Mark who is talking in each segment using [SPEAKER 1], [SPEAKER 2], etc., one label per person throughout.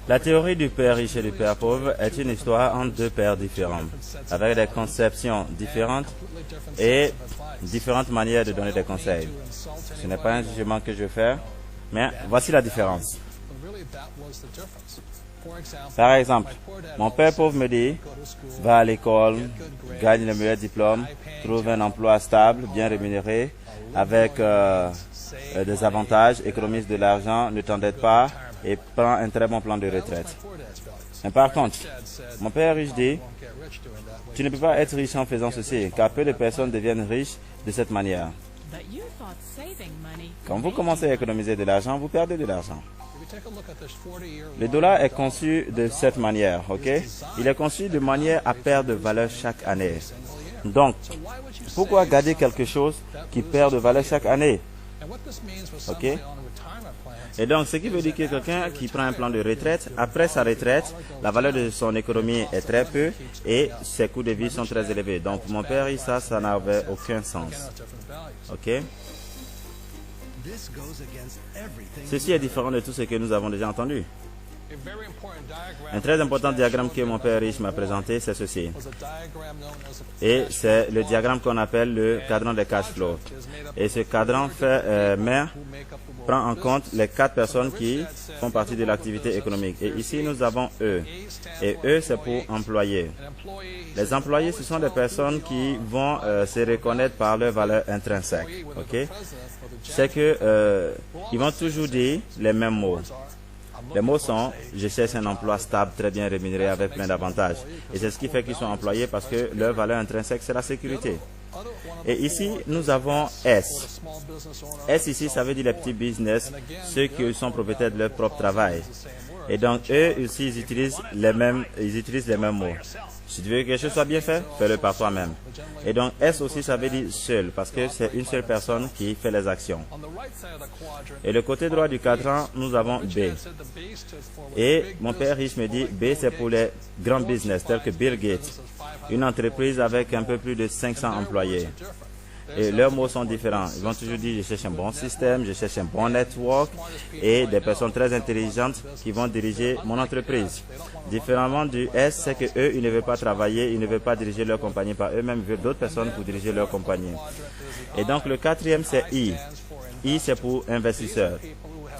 [SPEAKER 1] La théorie du père riche et du père pauvre est une histoire entre deux pères différents, avec des conceptions différentes et différentes manières de donner des conseils. Ce n'est pas un jugement que je vais faire, mais voici la différence. Par exemple, mon père pauvre me dit, va à l'école, gagne le meilleur diplôme, trouve un emploi stable, bien rémunéré, avec des avantages, économise de l'argent, ne t'endette pas et prends un très bon plan de retraite. Mais par contre, mon père riche dit, tu ne peux pas être riche en faisant ceci, car peu de personnes deviennent riches de cette manière. Quand vous commencez à économiser de l'argent, vous perdez de l'argent. Le dollar est conçu de cette manière, ok? Il est conçu de manière à perdre de valeur chaque année. Donc, pourquoi garder quelque chose qui perd de valeur chaque année? Ok? Et donc, ce qui veut dire que quelqu'un qui prend un plan de retraite, après sa retraite, la valeur de son économie est très peu et ses coûts de vie sont très élevés. Donc, pour mon père, ça n'avait aucun sens. Ok? Ceci est différent de tout ce que nous avons déjà entendu. Un très important diagramme que mon père riche m'a présenté, c'est ceci. Et c'est le diagramme qu'on appelle le cadran de cash flow. Et ce cadran prend en compte les 4 personnes qui font partie de l'activité économique. Et ici, nous avons eux. Et eux, c'est pour employés. Les employés, ce sont des personnes qui vont se reconnaître par leur valeur intrinsèque. Ok? C'est que ils vont toujours dire les mêmes mots. Les mots sont « je cherche un emploi stable, très bien rémunéré avec plein d'avantages ». Et c'est ce qui fait qu'ils sont employés parce que leur valeur intrinsèque, c'est la sécurité. Et ici, nous avons S. S ici, ça veut dire les petits business, ceux qui sont propriétaires de leur propre travail. Et donc, eux aussi, ils utilisent les mêmes mots. Si tu veux que quelque chose soit bien fait, fais-le par toi-même. Et donc, S aussi, ça veut dire seul, parce que c'est une seule personne qui fait les actions. Et le côté droit du cadran, nous avons B. Et mon père riche me dit, B, c'est pour les grands business, tels que Bill Gates, une entreprise avec un peu plus de 500 employés. Et leurs mots sont différents. Ils vont toujours dire, je cherche un bon système, je cherche un bon network et des personnes très intelligentes qui vont diriger mon entreprise. Différemment du S, c'est que eux, ils ne veulent pas travailler, ils ne veulent pas diriger leur compagnie par eux-mêmes, ils veulent d'autres personnes pour diriger leur compagnie. Et donc, le 4e, c'est I. I, c'est pour investisseurs.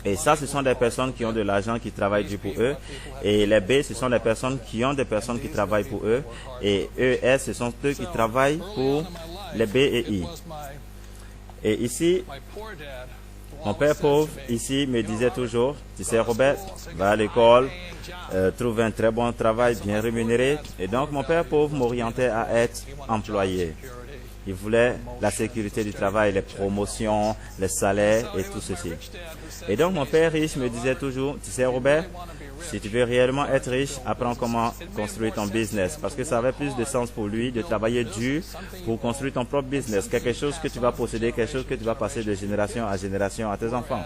[SPEAKER 1] Et ça, ce sont des personnes qui ont de l'argent, qui travaillent dur pour eux. Et les B, ce sont des personnes qui ont des personnes qui travaillent pour eux. Et ES, ce sont ceux qui travaillent pour les B et I. Et ici, mon père pauvre, ici, me disait toujours, tu sais Robert, va à l'école, trouve un très bon travail, bien rémunéré. Et donc, mon père pauvre m'orientait à être employé. Il voulait la sécurité du travail, les promotions, les salaires et tout ceci. Et donc, mon père riche me disait toujours, tu sais Robert, si tu veux réellement être riche, apprends comment construire ton business. Parce que ça avait plus de sens pour lui de travailler dur pour construire ton propre business. Quelque chose que tu vas posséder, quelque chose que tu vas passer de génération à génération à tes enfants.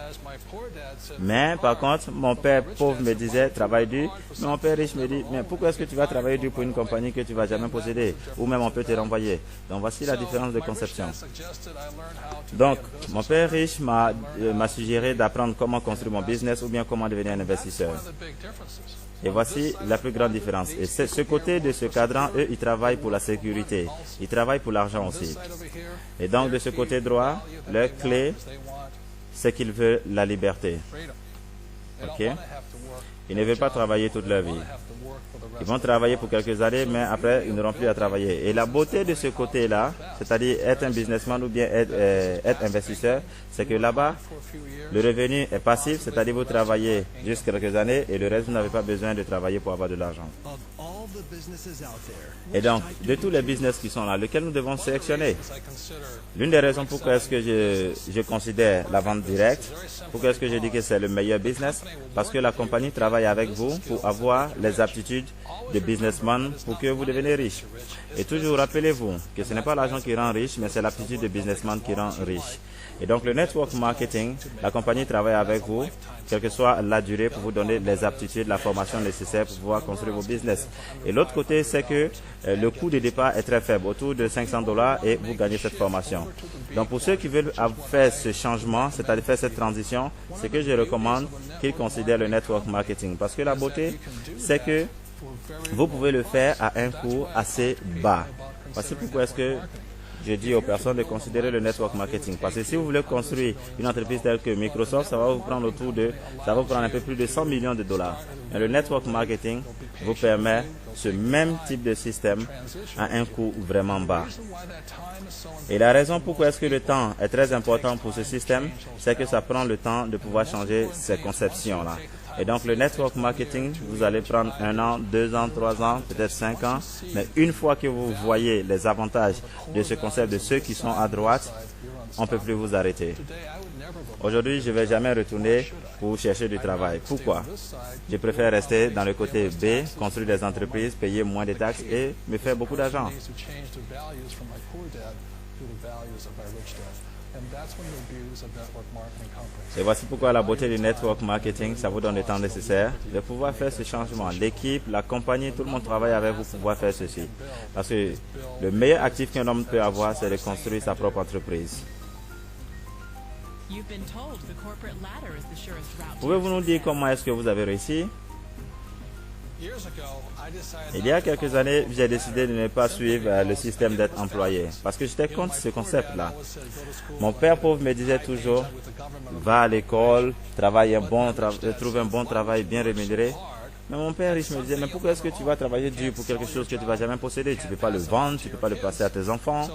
[SPEAKER 1] Mais par contre, mon père pauvre me disait, travaille dur. Mais mon père riche me dit, mais pourquoi est-ce que tu vas travailler dur pour une compagnie que tu ne vas jamais posséder? Ou même on peut te renvoyer. Donc voici la différence de conception. Donc, mon père riche m'a suggéré d'apprendre comment construire mon business ou bien comment devenir un investisseur. Et voici la plus grande différence. Et c'est ce côté de ce cadran, eux, ils travaillent pour la sécurité. Ils travaillent pour l'argent aussi. Et donc, de ce côté droit, leur clé, c'est qu'ils veulent la liberté. OK? Ils ne veulent pas travailler toute leur vie. Ils vont travailler pour quelques années, mais après, ils n'auront plus à travailler. Et la beauté de ce côté-là, c'est-à-dire être un businessman ou bien être investisseur, c'est que là-bas, le revenu est passif, c'est-à-dire vous travaillez juste quelques années et le reste, vous n'avez pas besoin de travailler pour avoir de l'argent. Et donc, de tous les business qui sont là, lequel nous devons sélectionner? L'une des raisons pourquoi est-ce que je considère la vente directe, pourquoi est-ce que je dis que c'est le meilleur business? Parce que la compagnie travaille avec vous pour avoir les aptitudes de businessman pour que vous deveniez riche. Et toujours rappelez-vous que ce n'est pas l'argent qui rend riche, mais c'est l'aptitude de businessman qui rend riche. Et donc, le network marketing, la compagnie travaille avec vous, quelle que soit la durée, pour vous donner les aptitudes, la formation nécessaire pour pouvoir construire vos business. Et l'autre côté, c'est que le coût de départ est très faible, autour de $500, et vous gagnez cette formation. Donc, pour ceux qui veulent faire ce changement, c'est-à-dire faire cette transition, ce que je recommande qu'ils considèrent le network marketing. Parce que la beauté, c'est que vous pouvez le faire à un coût assez bas. Parce que pourquoi est-ce que je dis aux personnes de considérer le network marketing? Parce que si vous voulez construire une entreprise telle que Microsoft, ça va vous prendre un peu plus de $100 millions. Mais le network marketing vous permet ce même type de système à un coût vraiment bas. Et la raison pourquoi est-ce que le temps est très important pour ce système, c'est que ça prend le temps de pouvoir changer ces conceptions-là. Et donc, le network marketing, vous allez prendre 1 an, 2 ans, 3 ans, peut-être 5 ans. Mais une fois que vous voyez les avantages de ce concept, de ceux qui sont à droite, on ne peut plus vous arrêter. Aujourd'hui, je ne vais jamais retourner pour chercher du travail. Pourquoi? Je préfère rester dans le côté B, construire des entreprises, payer moins de taxes et me faire beaucoup d'argent. Et voici pourquoi la beauté du network marketing, ça vous donne le temps nécessaire de pouvoir faire ce changement. L'équipe, la compagnie, tout le monde travaille avec vous pour pouvoir faire ceci. Parce que le meilleur actif qu'un homme peut avoir, c'est de construire sa propre entreprise. Pouvez-vous nous dire comment est-ce que vous avez réussi? Il y a quelques années, j'ai décidé de ne pas suivre le système d'être employé parce que j'étais contre ce concept-là. Mon père pauvre me disait toujours, va à l'école, trouve un bon travail bien rémunéré. Mais mon père riche me disait, mais pourquoi est-ce que tu vas travailler dur pour quelque chose que tu ne vas jamais posséder? Tu ne peux pas le vendre, tu ne peux pas le passer à tes enfants.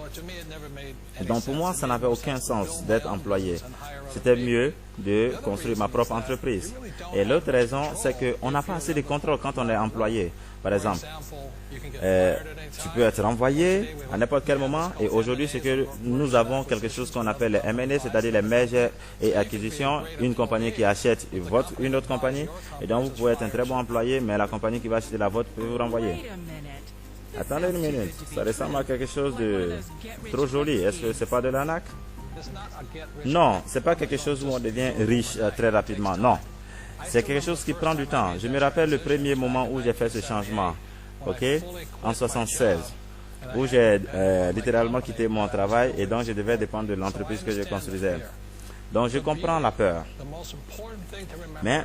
[SPEAKER 1] Et donc pour moi, ça n'avait aucun sens d'être employé. C'était mieux de construire ma propre entreprise. Et l'autre raison, c'est qu'on n'a pas assez de contrôle quand on est employé. Par exemple, tu peux être renvoyé à n'importe quel moment. Et aujourd'hui, c'est que nous avons quelque chose qu'on appelle les M&A, c'est-à-dire les mergers et acquisitions. Une compagnie qui achète une autre compagnie. Et donc, vous pouvez être un très bon employé, mais la compagnie qui va acheter la vôtre peut vous renvoyer. Attendez une minute. Ça ressemble à quelque chose de trop joli. Est-ce que c'est pas de l'arnaque? Non, c'est pas quelque chose où on devient riche très rapidement. Non. C'est quelque chose qui prend du temps. Je me rappelle le premier moment où j'ai fait ce changement, ok, en 1976, où j'ai littéralement quitté mon travail et donc je devais dépendre de l'entreprise que je construisais. Donc je comprends la peur. Mais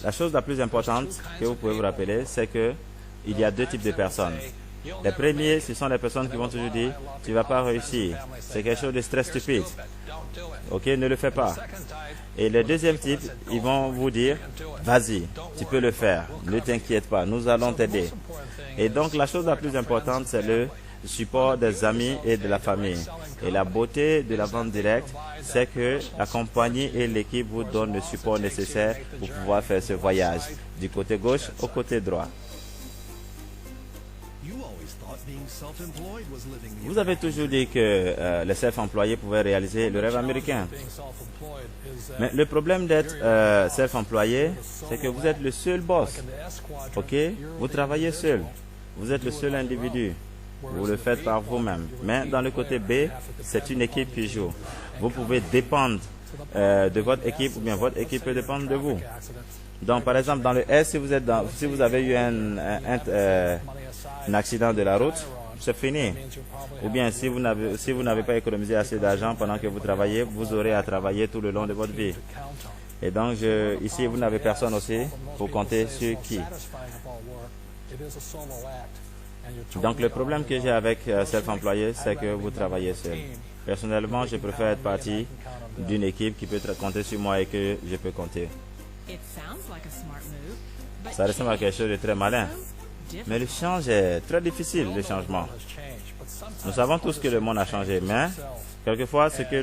[SPEAKER 1] la chose la plus importante que vous pouvez vous rappeler, c'est que il y a deux types de personnes. Les premiers, ce sont les personnes qui vont toujours dire, tu ne vas pas réussir. C'est quelque chose de très stupide. Ok, ne le fais pas. Et le deuxième type, ils vont vous dire, vas-y, tu peux le faire. Ne t'inquiète pas, nous allons t'aider. Et donc, la chose la plus importante, c'est le support des amis et de la famille. Et la beauté de la vente directe, c'est que la compagnie et l'équipe vous donnent le support nécessaire pour pouvoir faire ce voyage du côté gauche au côté droit. Vous avez toujours dit que les self-employés pouvaient réaliser le rêve américain. Mais le problème d'être self-employé, c'est que vous êtes le seul boss. Ok? Vous travaillez seul. Vous êtes le seul individu. Vous le faites par vous-même. Mais dans le côté B, c'est une équipe qui joue. Vous pouvez dépendre de votre équipe ou bien votre équipe peut dépendre de vous. Donc, par exemple, dans le S, si vous avez eu un accident de la route, c'est fini. Ou bien, si vous n'avez pas économisé assez d'argent pendant que vous travaillez, vous aurez à travailler tout le long de votre vie. Et donc, ici, vous n'avez personne aussi pour compter sur qui. Donc, le problème que j'ai avec self-employé, c'est que vous travaillez seul. Personnellement, je préfère être partie d'une équipe qui peut compter sur moi et que je peux compter. Ça ressemble à quelque chose de très malin. Mais le change est très difficile, le changement. Nous savons tous que le monde a changé, mais quelquefois, ce qui est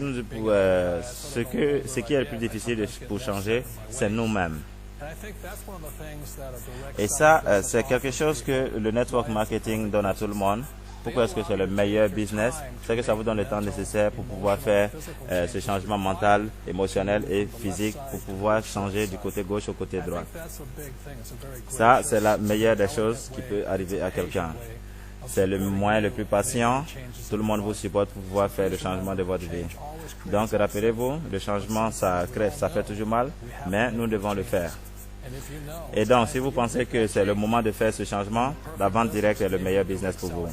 [SPEAKER 1] le plus difficile pour changer, c'est nous-mêmes. Et ça, c'est quelque chose que le network marketing donne à tout le monde. Pourquoi est-ce que c'est le meilleur business? C'est que ça vous donne le temps nécessaire pour pouvoir faire ce changement mental, émotionnel et physique pour pouvoir changer du côté gauche au côté droit. Ça, c'est la meilleure des choses qui peut arriver à quelqu'un. C'est le moyen le plus patient. Tout le monde vous supporte pour pouvoir faire le changement de votre vie. Donc, rappelez-vous, le changement, ça fait toujours mal, mais nous devons le faire. Et donc, si vous pensez que c'est le moment de faire ce changement, la vente directe est le meilleur business pour vous.